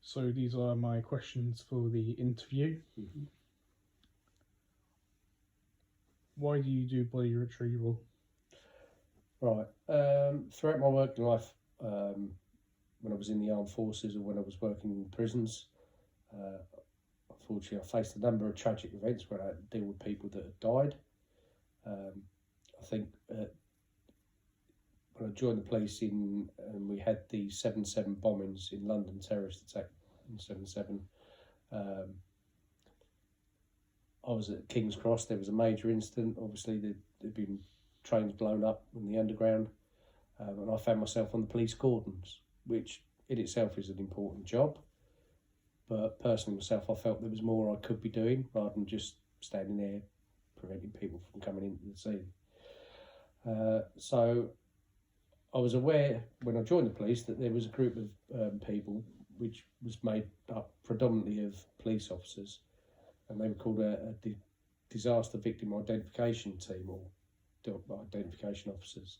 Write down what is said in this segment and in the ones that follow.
So these are my questions for the interview. Mm-hmm. Why do you do body retrieval? Right. Throughout my working life, when I was in the armed forces or when I was working in prisons, unfortunately, I faced a number of tragic events where I had to deal with people that had died. I think when I joined the police and we had the 7/7 bombings in London, terrorist attack in 7/7. I was at King's Cross. There was a major incident. Obviously, there'd been trains blown up in the underground, and I found myself on the police cordons, which in itself is an important job. But personally, myself, I felt there was more I could be doing rather than just standing there preventing people from coming into the scene. So I was aware when I joined the police that there was a group of people which was made up predominantly of police officers, and they were called a disaster victim identification team, or identification officers,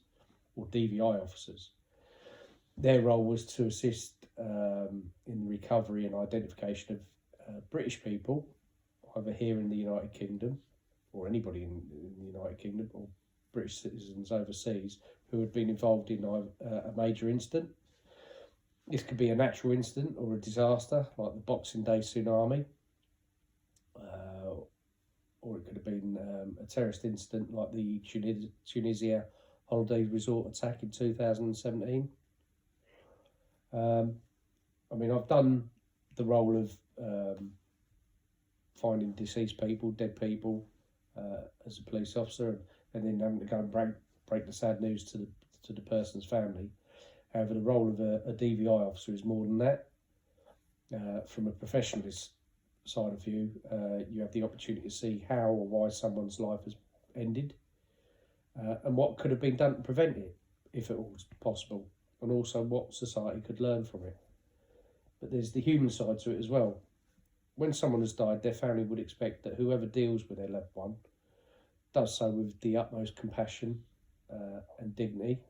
or DVI officers. Their role was to assist in the recovery and identification of British people, either here in the United Kingdom, or anybody in the United Kingdom, or British citizens overseas who had been involved in a major incident. This could be a natural incident or a disaster, like the Boxing Day tsunami, or it could have been a terrorist incident like the Tunisia holiday resort attack in 2017. I mean, I've done the role of finding deceased people, dead people, as a police officer, and then having to go and break the sad news to the person's family. However, the role of a DVI officer is more than that. From a professionalist side of view, you have the opportunity to see how or why someone's life has ended, and what could have been done to prevent it, if it was possible, and also what society could learn from it. But there's the human side to it as well. When someone has died, their family would expect that whoever deals with their loved one does so with the utmost compassion and dignity,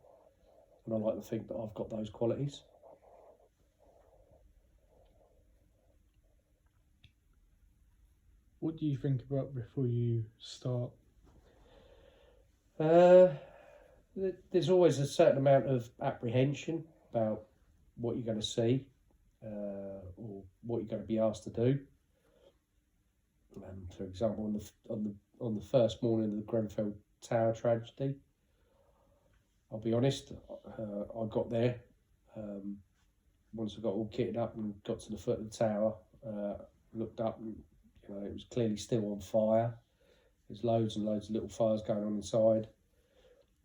and I like to think that I've got those qualities. What do you think about before you start? There's always a certain amount of apprehension about what you're going to see, or what you're going to be asked to do. For example, on the first morning of the Grenfell Tower tragedy, I'll be honest, I got there. Once I got all kitted up and got to the foot of the tower, looked up and it was clearly still on fire. There's loads and loads of little fires going on inside.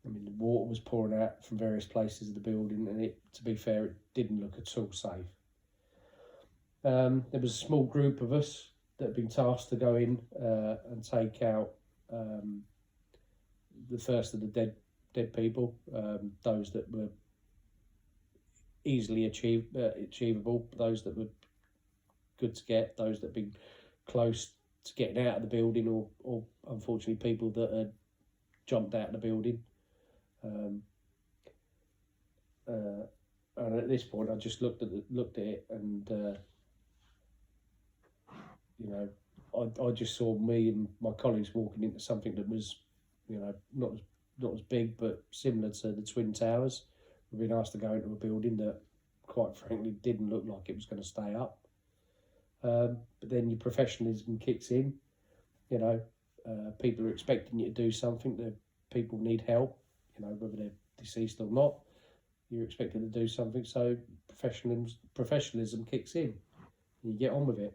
I mean, the water was pouring out from various places of the building, and to be fair, it didn't look at all safe. There was a small group of us that had been tasked to go in and take out the first of the dead people, those that were easily achievable, those that were good to get, those that had been close to getting out of the building, or unfortunately people that had jumped out of the building. And at this point, I just looked at it, and I just saw me and my colleagues walking into something that was, not as big, but similar to the Twin Towers. We've been asked to go into a building that, quite frankly, didn't look like it was going to stay up. But then your professionalism kicks in. People are expecting you to do something. That people need help. Whether they're deceased or not, you're expected to do something. So professionalism kicks in, and you get on with it.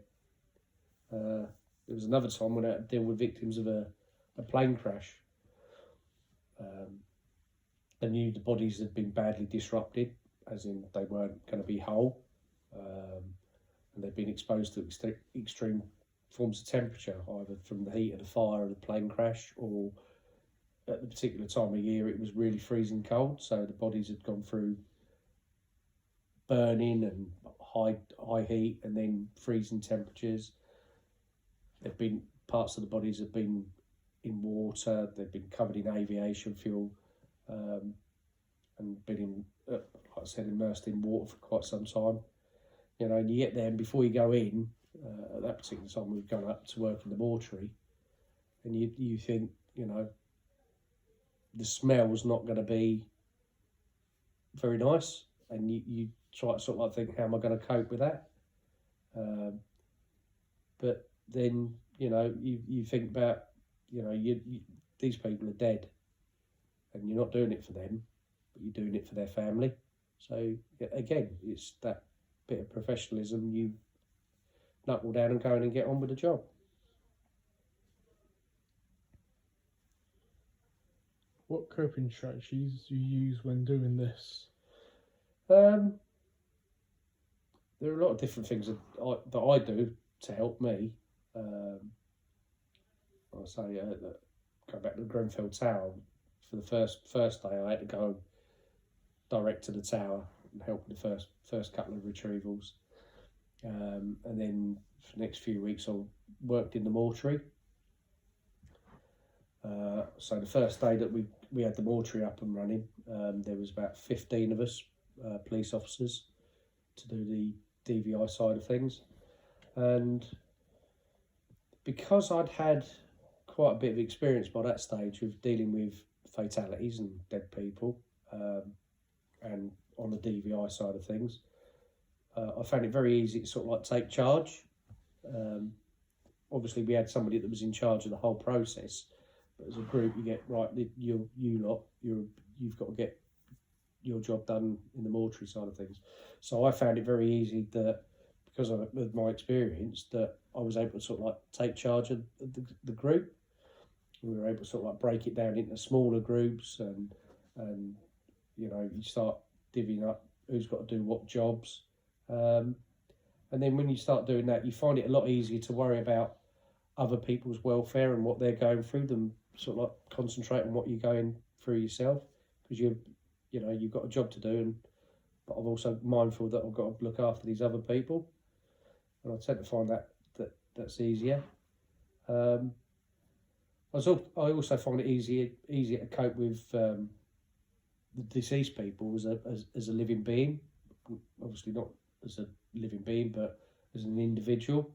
There was another time when I had to deal with victims of a plane crash. I knew the bodies had been badly disrupted, as in they weren't going to be whole, and they'd been exposed to extreme forms of temperature, either from the heat of the fire of the plane crash, or at the particular time of year it was really freezing cold, so the bodies had gone through burning and high heat and then freezing temperatures. There've been parts of the bodies have been in water, they've been covered in aviation fuel, and been like I said, immersed in water for quite some time. You know, and you get there, and before you go in, at that particular time we've gone up to work in the mortuary, and you think, you know, the smell's not going to be very nice, and you try to sort of like think, how am I going to cope with that? But then, you know, you think about, you know, these people are dead, and you're not doing it for them, but you're doing it for their family. So again, it's that bit of professionalism. You knuckle down and go in and get on with the job. What coping strategies do you use when doing this? There are a lot of different things that I do to help me. I say, go back to the Grenfell Tower. For the first day, I had to go direct to the tower and help with the first couple of retrievals. And then for the next few weeks, I worked in the mortuary. So the first day that we had the mortuary up and running, there was about 15 of us, police officers, to do the DVI side of things. And because I'd had quite a bit of experience by that stage of dealing with fatalities and dead people, and on the DVI side of things, I found it very easy to sort of like take charge. Obviously, we had somebody that was in charge of the whole process, but as a group, you get right. You've got to get your job done in the mortuary side of things. So I found it very easy that, because of my experience, that I was able to sort of like take charge of the group. We were able to sort of like break it down into smaller groups, and you know, you start divvying up who's got to do what jobs. And then when you start doing that, you find it a lot easier to worry about other people's welfare and what they're going through than sort of like concentrate on what you're going through yourself, because you know, you've got a job to do, but I'm also mindful that I've got to look after these other people, and I tend to find that's easier. I also find it easier to cope with the deceased people as a living being. Obviously not as a living being, but as an individual.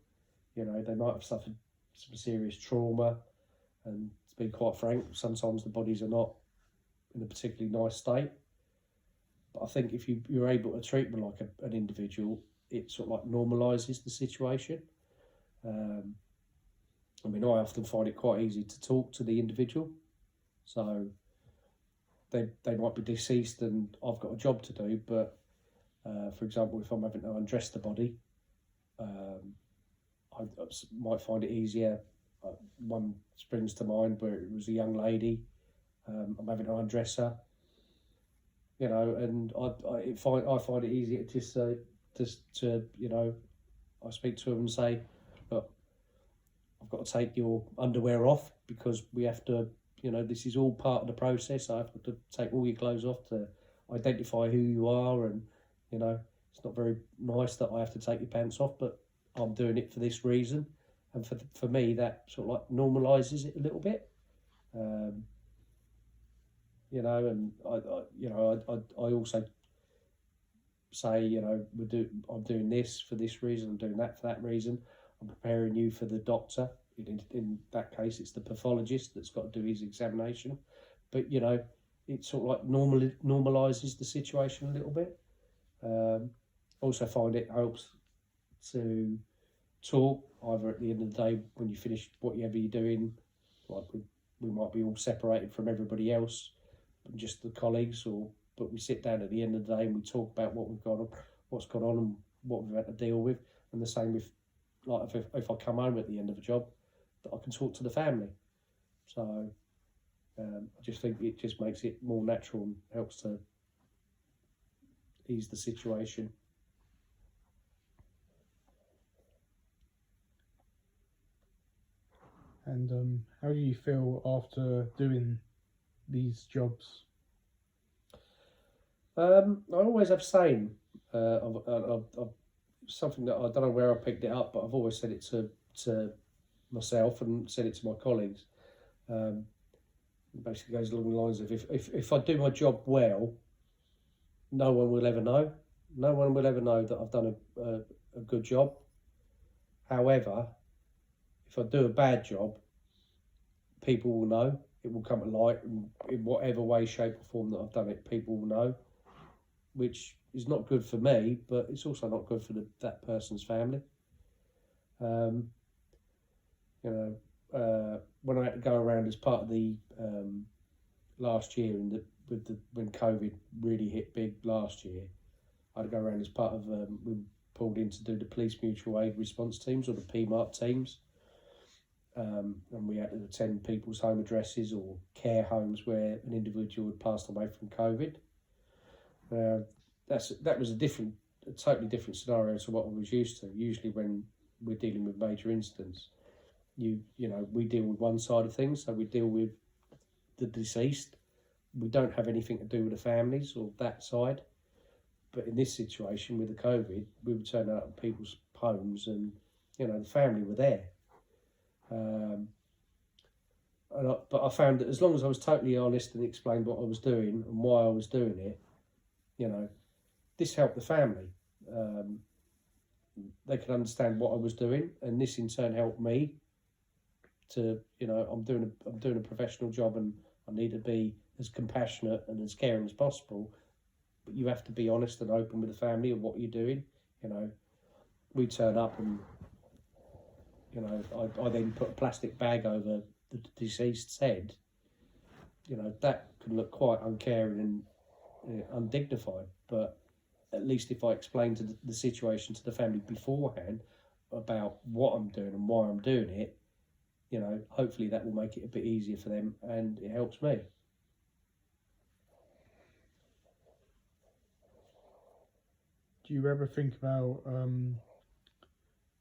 You know, they might have suffered some serious trauma, and to be quite frank, sometimes the bodies are not in a particularly nice state. But I think if you're able to treat them like an individual, it sort of like normalises the situation. I mean, I often find it quite easy to talk to the individual. So they might be deceased and I've got a job to do, but for example, if I'm having to undress the body, I might find it easier. One springs to mind where it was a young lady. I'm having to undress her, you know, and I find it easier to you know, I speak to them and say, look, I've got to take your underwear off because we have to, you know, this is all part of the process. I have to take all your clothes off to identify who you are, and you know, it's not very nice that I have to take your pants off, but I'm doing it for this reason. And for me, that sort of like normalises it a little bit. You know, and I also say, you know, I'm doing this for this reason, I'm doing that for that reason. I'm preparing you for the doctor. In that case, it's the pathologist that's got to do his examination. But, you know, it sort of like normalises the situation a little bit. Also find it helps to talk either at the end of the day when you finish whatever you're doing, like we might be all separated from everybody else, just the colleagues, but we sit down at the end of the day and we talk about what's gone on and what we've had to deal with. And the same with, like, if I come home at the end of a job, that I can talk to the family. So I just think it just makes it more natural and helps to ease the situation. And how do you feel after doing these jobs? I always have saying, something that I don't know where I picked it up, but I've always said it to myself and said it to my colleagues. It basically goes along the lines of if I do my job well, no one will ever know. No one will ever know that I've done a good job. However, if I do a bad job, people will know. It will come to light in whatever way, shape, or form that I've done it. People will know, which is not good for me, but it's also not good for that person's family. You know, when I had to go around as part of the last year when COVID really hit big last year, I had to go around as part of we were pulled in to do the police mutual aid response teams, or the PMART teams, and we had to attend people's home addresses or care homes where an individual had passed away from COVID. That was a totally different scenario to what I was used to. Usually, when we're dealing with major incidents, you know, we deal with one side of things, so we deal with the deceased. We don't have anything to do with the families or that side. But in this situation with the COVID, we would turn up at people's homes, and you know, the family were there. But I found that as long as I was totally honest and explained what I was doing and why I was doing it, you know, this helped the family. They could understand what I was doing, and this in turn helped me to, you know, I'm doing a professional job, and I need to be as compassionate and as caring as possible. But you have to be honest and open with the family of what you're doing. You know, we turn up and, you know, I then put a plastic bag over the deceased's head. You know, that can look quite uncaring and undignified, but at least if I explain to the situation to the family beforehand about what I'm doing and why I'm doing it, you know, hopefully that will make it a bit easier for them, and it helps me. Do you ever think about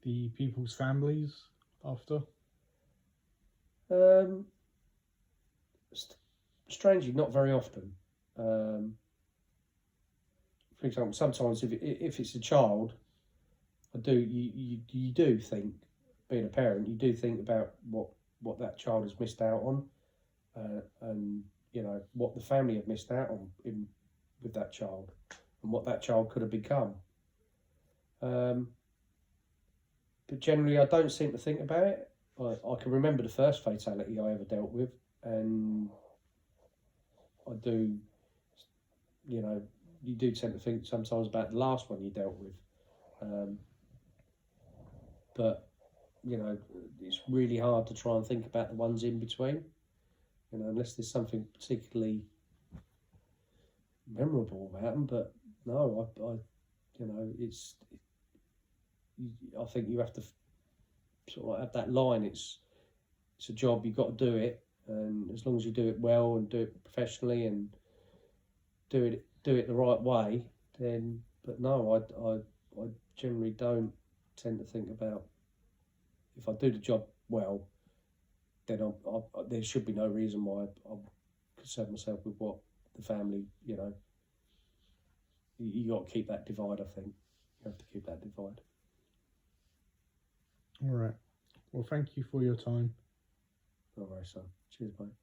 the people's families after? Strangely, not very often. For example, sometimes if it's a child, you do think, being a parent, you do think about what that child has missed out on, and you know what the family have missed out on with that child, and what that child could have become. But generally, I don't seem to think about it. I can remember the first fatality I ever dealt with, and I do, you know, you do tend to think sometimes about the last one you dealt with. But, you know, it's really hard to try and think about the ones in between, you know, unless there's something particularly memorable about them. But no, I you know, I think you have to sort of have that line. It's a job, you've got to do it, and as long as you do it well and do it professionally and do it the right way, then. But no, I generally don't tend to think about, if I do the job well, then there should be no reason why I concern myself with what the family, you know. You got to keep that divide. I think you have to keep that divide. All right. Well, thank you for your time. All right, so cheers, mate.